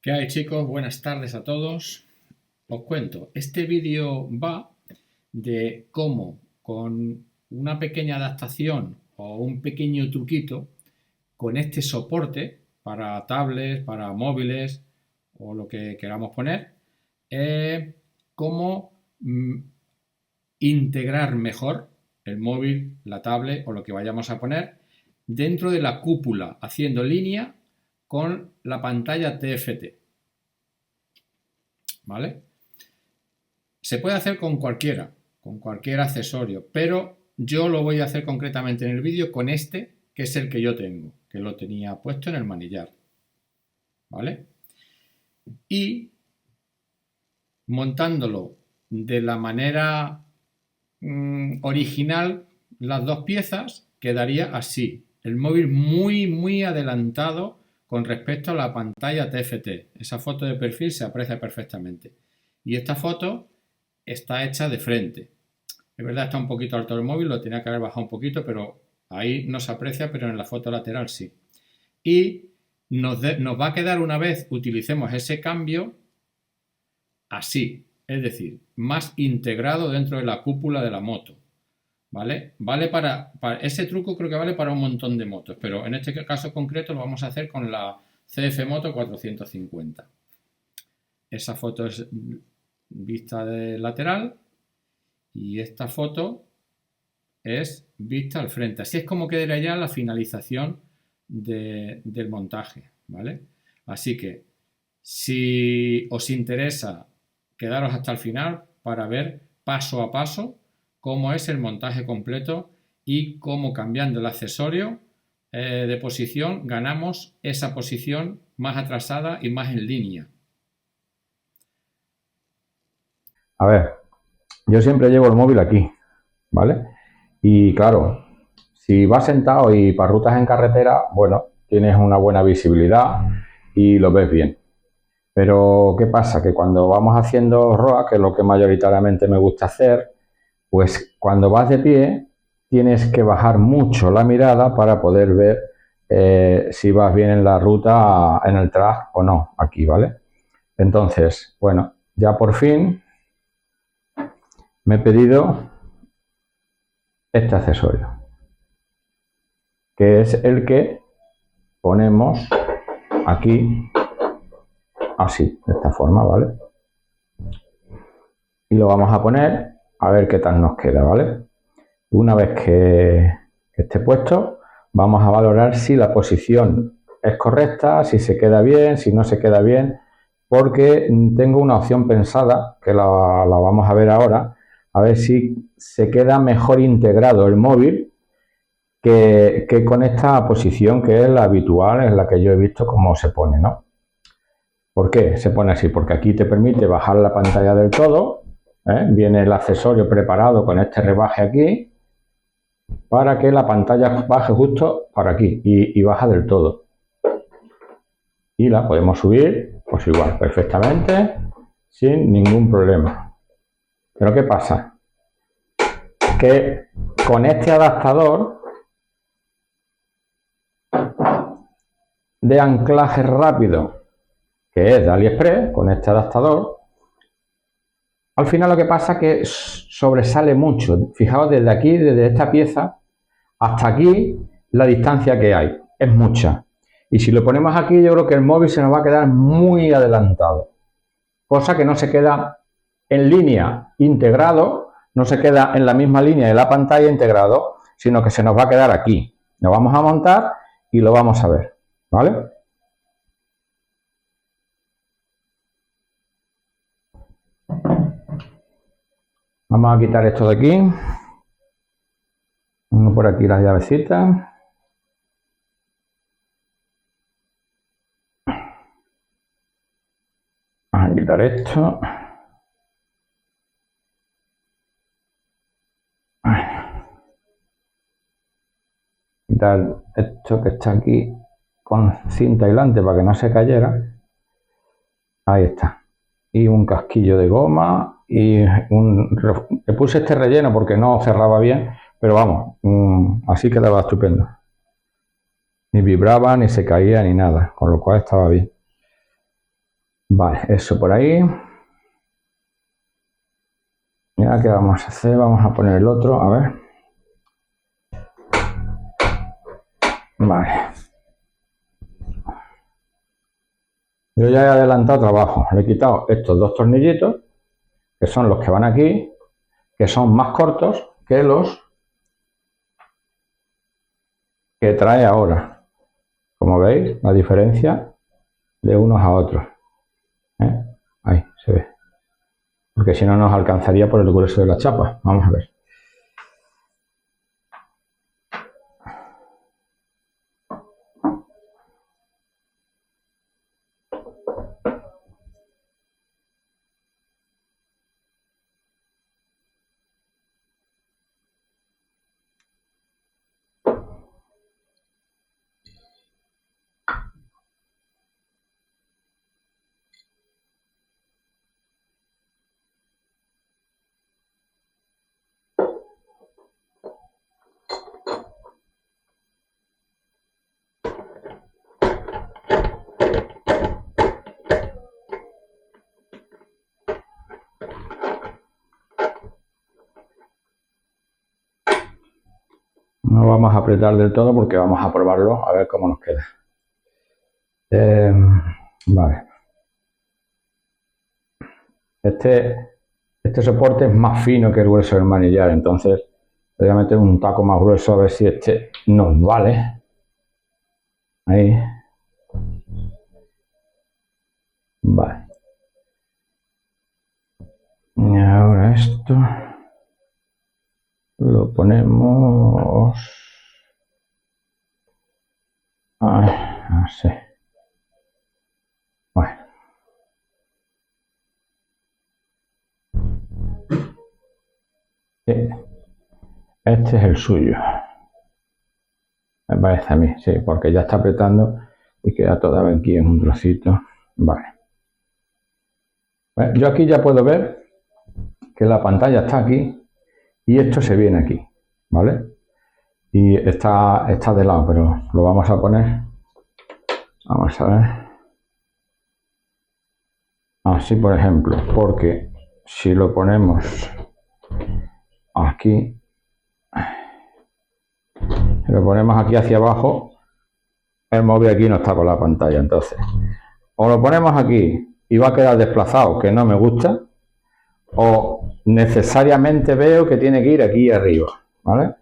¿Qué hay, chicos? Buenas tardes a todos. Os cuento, este vídeo va de cómo con una pequeña adaptación o un pequeño truquito con este soporte para tablets, para móviles o lo que queramos poner, cómo integrar mejor el móvil, la tablet o lo que vayamos a poner dentro de la cúpula, haciendo línea con la pantalla TFT. ¿Vale? Se puede hacer con cualquier accesorio, pero yo lo voy a hacer concretamente en el vídeo con este, que es el que yo tengo, que lo tenía puesto en el manillar. ¿Vale? Y montándolo de la manera original, las dos piezas, quedaría así. El móvil muy adelantado con respecto a la pantalla TFT. Esa foto de perfil se aprecia perfectamente. Y esta foto está hecha de frente. Es verdad, está un poquito alto el móvil, lo tenía que haber bajado un poquito, pero ahí no se aprecia, pero en la foto lateral sí. Y nos va a quedar, una vez utilicemos ese cambio, así. Es decir, más integrado dentro de la cúpula de la moto. ¿Vale? Vale para ese truco, creo que vale para un montón de motos, pero en este caso concreto lo vamos a hacer con la CF Moto 450. Esa foto es vista de lateral y esta foto es vista al frente. Así es como quedaría ya la finalización del montaje, ¿vale? Así que si os interesa, quedaros hasta el final para ver paso a paso cómo es el montaje completo y cómo, cambiando el accesorio de posición, ganamos esa posición más atrasada y más en línea. A ver, yo siempre llevo el móvil aquí, ¿vale? Y claro, si vas sentado y para rutas en carretera, bueno, tienes una buena visibilidad y lo ves bien. Pero ¿qué pasa? Que cuando vamos haciendo ROA, que es lo que mayoritariamente me gusta hacer, pues cuando vas de pie tienes que bajar mucho la mirada para poder ver si vas bien en la ruta, en el track o no, aquí, ¿vale? Entonces, bueno, ya por fin me he pedido este accesorio, que es el que ponemos aquí, así, de esta forma, ¿vale? Y lo vamos a poner a ver qué tal nos queda, ¿vale? Una vez que esté puesto, vamos a valorar si la posición es correcta, si se queda bien, si no se queda bien, porque tengo una opción pensada, que la vamos a ver ahora, a ver si se queda mejor integrado el móvil que con esta posición, que es la habitual, en la que yo he visto cómo se pone, ¿no? ¿Por qué se pone así? Porque aquí te permite bajar la pantalla del todo, viene el accesorio preparado con este rebaje aquí, para que la pantalla baje justo para aquí y baja del todo. Y la podemos subir, pues igual, perfectamente, sin ningún problema. Pero ¿qué pasa? Que con este adaptador de anclaje rápido, que es de AliExpress, con este adaptador, al final lo que pasa es que sobresale mucho. Fijaos, desde aquí, desde esta pieza hasta aquí, la distancia que hay es mucha. Y si lo ponemos aquí, yo creo que el móvil se nos va a quedar muy adelantado. Cosa que no se queda en línea integrado, no se queda en la misma línea de la pantalla integrado, sino que se nos va a quedar aquí. Lo vamos a montar y lo vamos a ver, ¿vale? Vamos a quitar esto de aquí. Uno por aquí, las llavecitas. Vamos a quitar esto. Quitar esto que está aquí con cinta aislante para que no se cayera. Ahí está. Y un casquillo de goma y le puse este relleno porque no cerraba bien, pero vamos, así quedaba estupendo. Ni vibraba, ni se caía, ni nada, con lo cual estaba bien. Vale, eso por ahí. Y ahora, ¿qué vamos a hacer? Vamos a poner el otro, a ver. Vale. Yo ya he adelantado trabajo. Le he quitado estos dos tornillitos, que son los que van aquí, que son más cortos que los que trae ahora. Como veis, la diferencia de unos a otros. Ahí se ve. Porque si no nos alcanzaría por el grueso de la chapa. Vamos a ver. No vamos a apretar del todo porque vamos a probarlo a ver cómo nos queda. Vale. Este soporte es más fino que el grueso del manillar, entonces voy a meter un taco más grueso a ver si este nos vale. Ahí. Vale. Y ahora esto lo ponemos así. Bueno. Sí. Este es el suyo. Me parece a mí, sí, porque ya está apretando y queda todavía aquí en un trocito. Vale. Bueno, yo aquí ya puedo ver que la pantalla está aquí y esto se viene aquí, ¿vale? Y está de lado, pero lo vamos a poner. Vamos a ver. Así, por ejemplo, porque si lo ponemos aquí, si lo ponemos aquí hacia abajo, el móvil aquí no está con la pantalla. Entonces, o lo ponemos aquí y va a quedar desplazado, que no me gusta, o necesariamente veo que tiene que ir aquí arriba, ¿vale?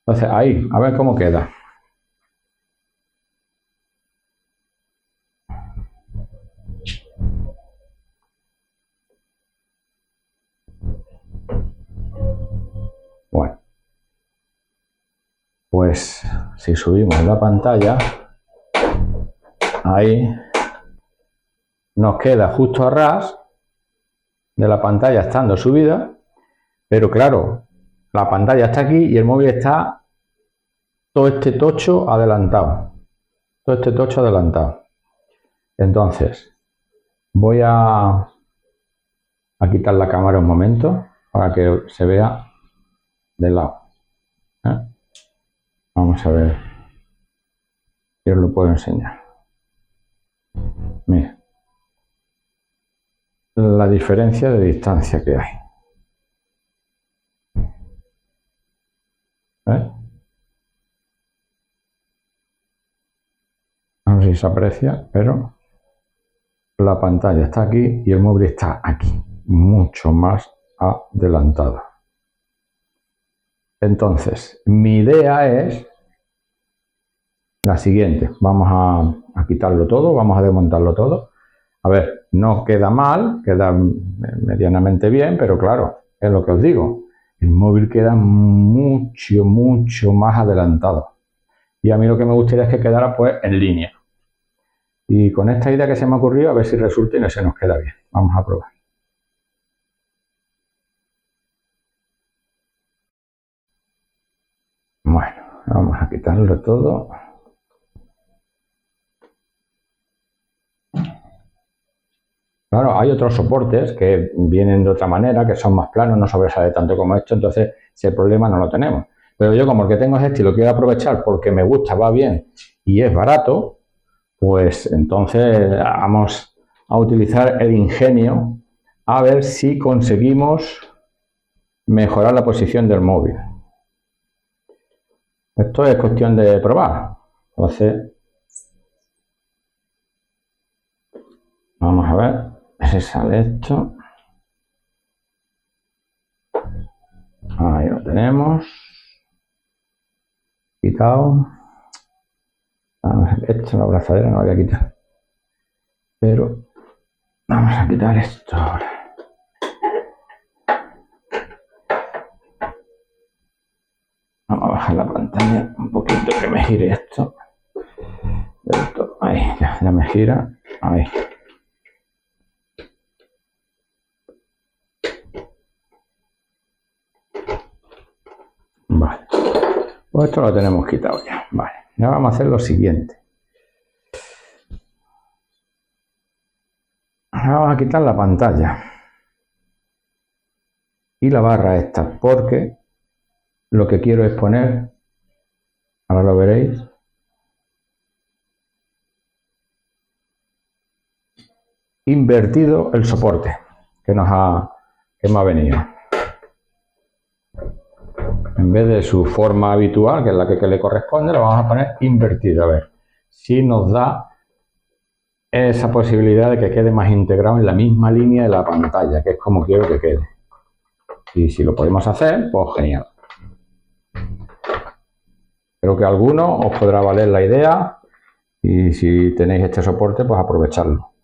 Entonces, ahí, a ver cómo queda. Bueno, pues si subimos la pantalla, ahí nos queda justo a ras de la pantalla estando subida, pero claro, la pantalla está aquí y el móvil está todo este tocho adelantado. Todo este tocho adelantado. Entonces, voy a quitar la cámara un momento para que se vea de lado. Vamos a ver si os lo puedo enseñar. Mira la diferencia de distancia que hay. No sé si se aprecia, pero la pantalla está aquí y el móvil está aquí, mucho más adelantado. Entonces, mi idea es la siguiente. Vamos a quitarlo todo, vamos a desmontarlo todo. A ver, no queda mal, queda medianamente bien, pero claro, es lo que os digo. El móvil queda mucho, mucho más adelantado. Y a mí lo que me gustaría es que quedara pues en línea. Y con esta idea que se me ha ocurrido, a ver si resulta y no se nos queda bien. Vamos a probar. Bueno, vamos a quitarlo todo. Claro, hay otros soportes que vienen de otra manera, que son más planos, no sobresale tanto como esto, entonces ese problema no lo tenemos. Pero yo como el que tengo es este y lo quiero aprovechar porque me gusta, va bien y es barato, pues entonces vamos a utilizar el ingenio a ver si conseguimos mejorar la posición del móvil. Esto es cuestión de probar. Entonces, vamos a ver si sale esto. Ahí lo tenemos. Quitado. Esto, la abrazadera no la voy a quitar. Pero vamos a quitar esto ahora. Vamos a bajar la pantalla un poquito, que me gire esto. Ahí, ya me gira. Ahí. Vale. Pues esto lo tenemos quitado ya. Vale. Ya vamos a hacer lo siguiente. Ahora vamos a quitar la pantalla y la barra esta, porque lo que quiero es poner, ahora lo veréis, invertido el soporte que me ha venido. En vez de su forma habitual, que es la que le corresponde, lo vamos a poner invertido. A ver si nos da esa posibilidad de que quede más integrado en la misma línea de la pantalla, que es como quiero que quede. Y si lo podemos hacer, pues genial. Creo que a alguno os podrá valer la idea y si tenéis este soporte, pues aprovecharlo.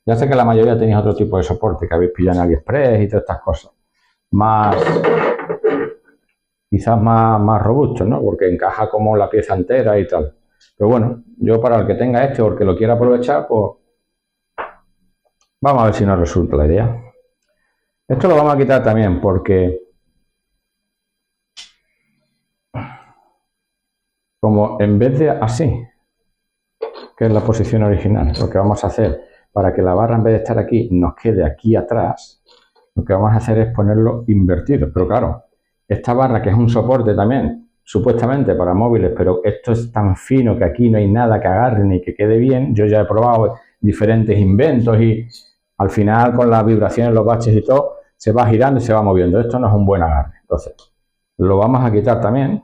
Ya sé que la mayoría tenéis otro tipo de soporte que habéis pillado en AliExpress y todas estas cosas. Quizás más robusto, ¿no? Porque encaja como la pieza entera y tal. Pero bueno, yo para el que tenga este o el que lo quiera aprovechar, pues vamos a ver si nos resulta la idea. Esto lo vamos a quitar también porque como en vez de así, que es la posición original, lo que vamos a hacer para que la barra en vez de estar aquí nos quede aquí atrás, lo que vamos a hacer es ponerlo invertido. Pero claro, esta barra que es un soporte también, supuestamente para móviles, pero esto es tan fino que aquí no hay nada que agarre ni que quede bien. Yo ya he probado diferentes inventos y al final con las vibraciones, los baches y todo, se va girando y se va moviendo. Esto no es un buen agarre. Entonces, lo vamos a quitar también.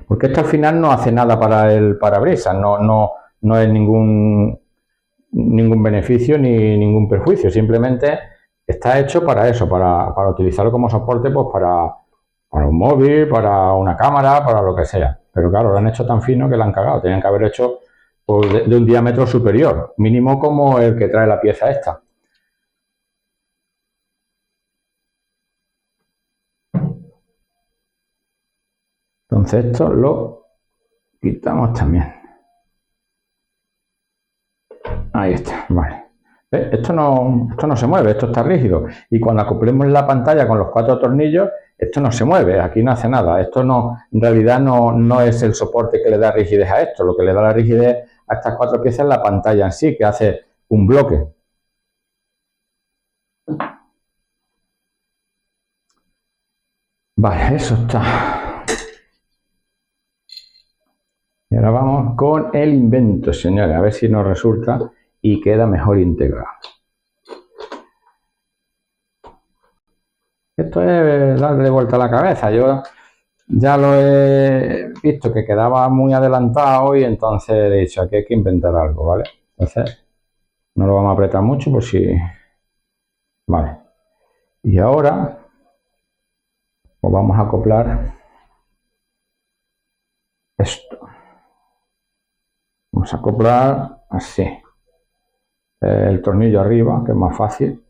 Porque esto al final no hace nada para el parabrisas, no es ningún beneficio ni ningún perjuicio, simplemente está hecho para eso, para utilizarlo como soporte, pues para un móvil, para una cámara, para lo que sea. Pero claro, lo han hecho tan fino que lo han cagado, tenían que haber hecho pues, de un diámetro superior, mínimo como el que trae la pieza esta. Entonces esto lo quitamos también. Ahí está, vale. ¿Ves? Esto no se mueve, esto está rígido. Y cuando acoplemos la pantalla con los 4 tornillos, esto no se mueve, aquí no hace nada. Esto en realidad no es el soporte que le da rigidez a esto. Lo que le da la rigidez a estas 4 piezas es la pantalla en sí, que hace un bloque. Vale, eso está. Y ahora vamos con el invento, señores, a ver si nos resulta y queda mejor integrado. Esto es darle vuelta a la cabeza. Yo ya lo he visto que quedaba muy adelantado y entonces he dicho, aquí hay que inventar algo, ¿vale? Entonces no lo vamos a apretar mucho por si... Vale. Y ahora pues vamos a acoplar esto. Vamos a acoplar así. El tornillo arriba, que es más fácil.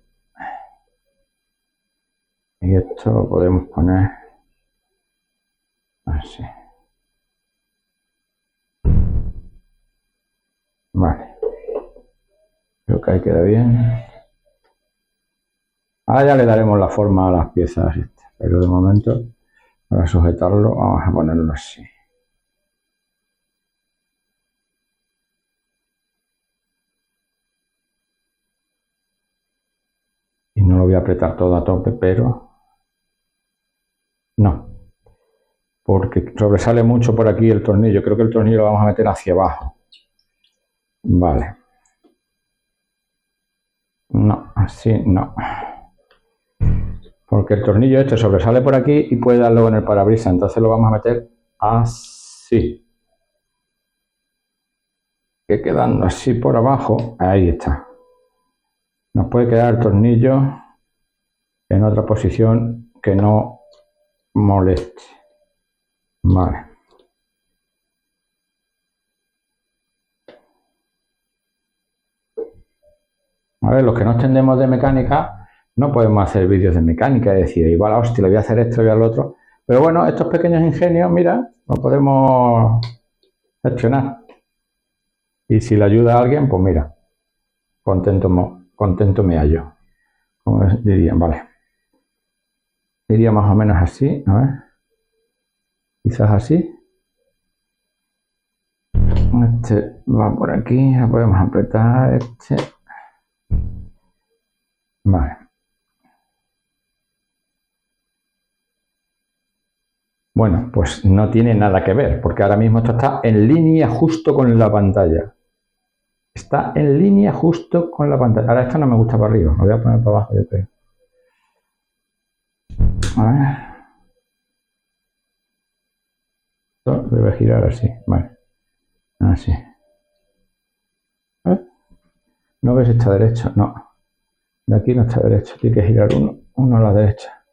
Y esto lo podemos poner así. Vale. Creo que ahí queda bien. Ahora ya le daremos la forma a las piezas estas. Pero de momento, para sujetarlo, vamos a ponerlo así. Y no lo voy a apretar todo a tope, pero... No. porque sobresale mucho por aquí el tornillo. Creo que el tornillo lo vamos a meter hacia abajo. Vale. No, así no. Porque el tornillo este sobresale por aquí y puede dar luego en el parabrisas. Entonces lo vamos a meter así. Que quedando así por abajo. Ahí está. Nos puede quedar el tornillo en otra posición que no moleste. Vale. A ver, los que no entendemos de mecánica, no podemos hacer vídeos de mecánica, es decir, igual, hostia, le voy a hacer esto, le voy a lo otro. Pero bueno, estos pequeños ingenios, mira, los podemos gestionar. Y si le ayuda a alguien, pues mira, contento me hallo. Como diría, vale. Iría más o menos así, a ver. Quizás así. Este va por aquí, la podemos apretar, este. Vale. Bueno, pues no tiene nada que ver, porque ahora mismo esto está en línea justo con la pantalla. Está en línea justo con la pantalla. Ahora esto no me gusta para arriba, lo voy a poner para abajo, yo creo. A ver. Esto debe girar así, vale. Así. ¿No ves? Está derecho, no. De aquí no está derecho, tiene que girar uno a la derecha.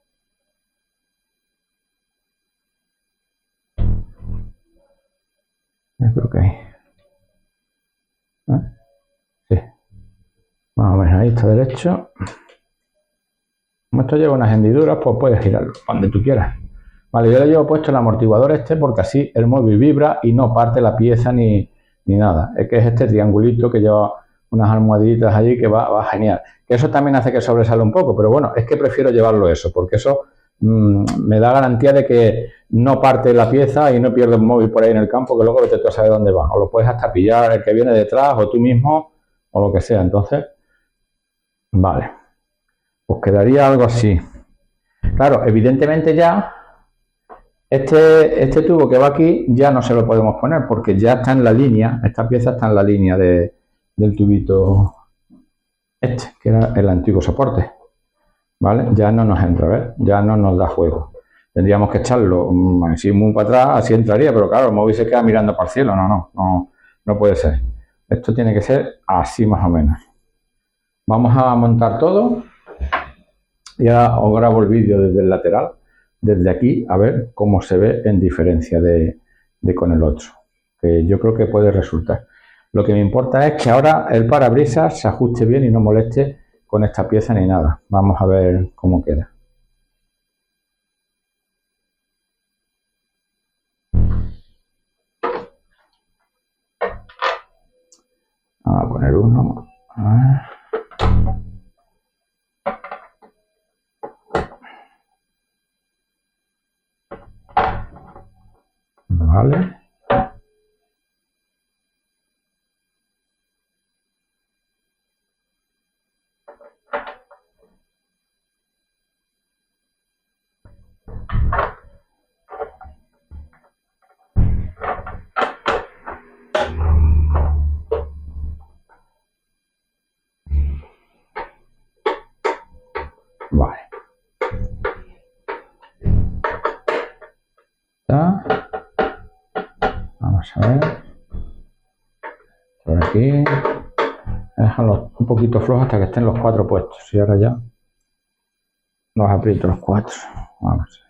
Yo creo que ahí. Sí. Más o menos ahí está derecho. Como esto lleva unas hendiduras, pues puedes girarlo donde tú quieras. Vale, yo le llevo puesto el amortiguador este porque así el móvil vibra y no parte la pieza ni nada. Es que es este triangulito que lleva unas almohadillitas allí que va genial. Eso también hace que sobresale un poco, pero bueno, es que prefiero llevarlo eso, porque eso me da garantía de que no parte la pieza y no pierdes el móvil por ahí en el campo, que luego vete tú a saber dónde va. O lo puedes hasta pillar el que viene detrás, o tú mismo, o lo que sea. Entonces, vale. Pues quedaría algo así. Claro, evidentemente ya este tubo que va aquí ya no se lo podemos poner porque ya está en la línea, esta pieza está en la línea del tubito este, que era el antiguo soporte. ¿Vale? Ya no nos entra, ¿ves? Ya no nos da juego. Tendríamos que echarlo así muy para atrás, así entraría, pero claro, el móvil se queda mirando para el cielo. No puede ser. Esto tiene que ser así más o menos. Vamos a montar todo. Ya os grabo el vídeo desde el lateral, desde aquí, a ver cómo se ve en diferencia de con el otro, que yo creo que puede resultar. Lo que me importa es que ahora el parabrisas se ajuste bien y no moleste con esta pieza ni nada. Vamos a ver cómo queda. Vamos a poner uno. Vale. Vale. ¿Está? Vamos a ver. Por aquí. Déjalo un poquito flojo hasta que estén los 4 puestos. Y ahora ya los aprieto los 4. Vamos a ver.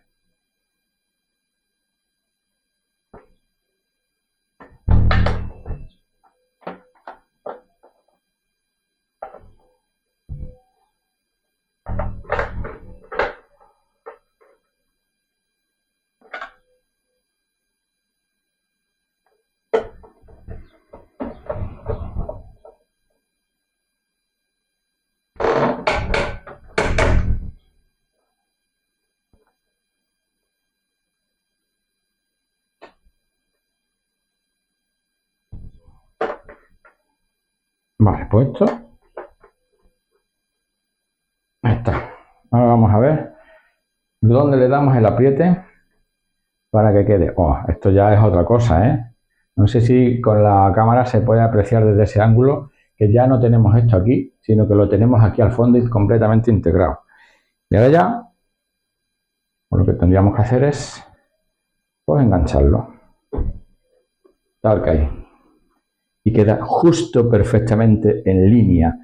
Vale, puesto. Ahí está. Ahora vamos a ver dónde le damos el apriete para que quede. Oh, esto ya es otra cosa, ¿eh? No sé si con la cámara se puede apreciar desde ese ángulo que ya no tenemos esto aquí, sino que lo tenemos aquí al fondo y completamente integrado. Y ahora ya, pues lo que tendríamos que hacer es pues engancharlo. Tal que ahí. Y queda justo perfectamente en línea.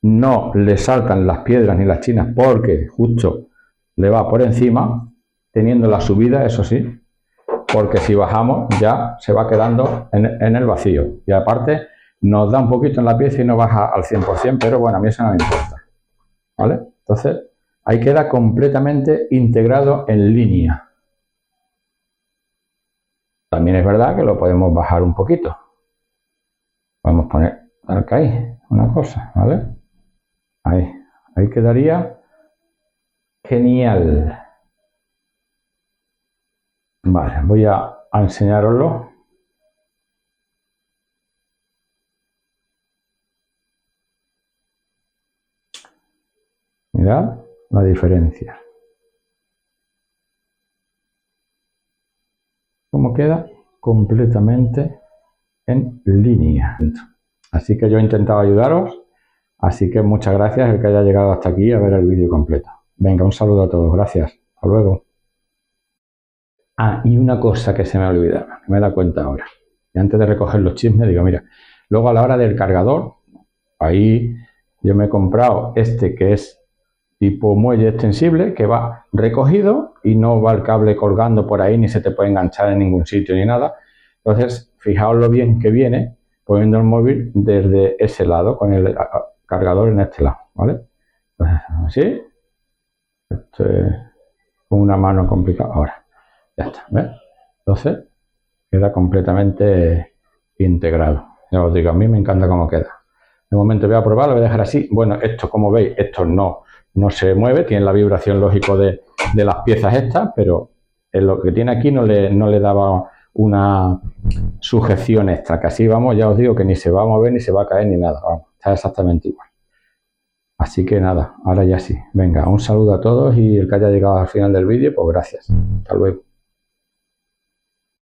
No le saltan las piedras ni las chinas porque justo le va por encima, teniendo la subida, eso sí, porque si bajamos ya se va quedando en el vacío. Y aparte nos da un poquito en la pieza y no baja al 100%, pero bueno, a mí eso no me importa. ¿Vale? Entonces, ahí queda completamente integrado en línea. También es verdad que lo podemos bajar un poquito. Podemos poner ahí una cosa, ¿vale? Ahí quedaría genial. Vale, voy a enseñaroslo. Mirad la diferencia. Cómo queda completamente en línea. Así que yo he intentado ayudaros. Así que muchas gracias el que haya llegado hasta aquí a ver el vídeo completo. Venga, un saludo a todos. Gracias. Hasta luego. Ah, y una cosa que se me ha olvidado. Me da cuenta ahora. Y antes de recoger los chismes, digo, mira, luego a la hora del cargador, ahí yo me he comprado este que es tipo muelle extensible, que va recogido y no va el cable colgando por ahí, ni se te puede enganchar en ningún sitio ni nada. Entonces, fijaos lo bien que viene poniendo el móvil desde ese lado, con el cargador en este lado, ¿vale? Entonces, así. Esto es con una mano complicada. Ahora, ya está, ¿ves? Entonces, queda completamente integrado. Ya os digo, a mí me encanta cómo queda. De momento voy a probarlo, voy a dejar así. Bueno, esto, como veis, esto no se mueve, tiene la vibración lógico de las piezas estas, pero en lo que tiene aquí no le daba una sujeción extra, que así vamos, ya os digo que ni se va a mover, ni se va a caer, ni nada, vamos, está exactamente igual. Así que nada, ahora ya sí. Venga, un saludo a todos y el que haya llegado al final del vídeo, pues gracias. Hasta luego.